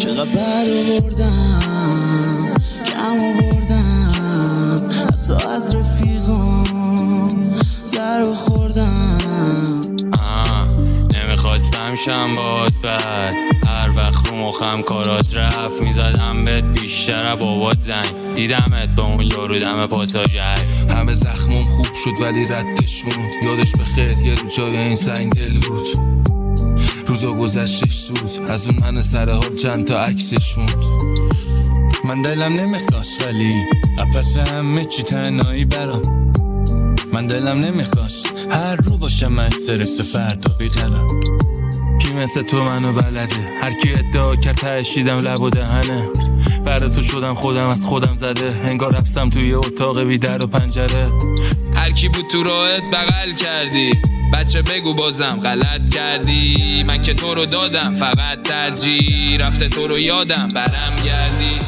چقدر بد آوردم، کم آوردم، حتی از رفیقام ضربه خوردم. نمیخواستم شم باد بد، هر وقت رو مخم کارات رفت میزدم بهت بیشتر بابات زنگ. دیدمت با اون یارو دم پاساژ، همه زخمم خوب شد ولی ردش موند. یادش بخیر یه رو جای این سنگ دل بود. روزا گذشتش سود، از اون من سر حال چند تا عکسش موند. من دلم نمیخواست ولی اپس همه چی تنهایی برام. من دلم نمیخواست هر رو باشم استرس فردا بیقرار. کی مثل تو منو بلده، هر کی ادعا کرد تشیدم لب و دهنه. برای تو شدم خودم از خودم زده، انگار حبسم توی اتاق بی در و پنجره. هر کی بود تو راهت بغل کردی، بچه بگو بازم غلط کردی. من که تو رو دادم فقط ترجیح، رفته تو رو یادم برم گردی.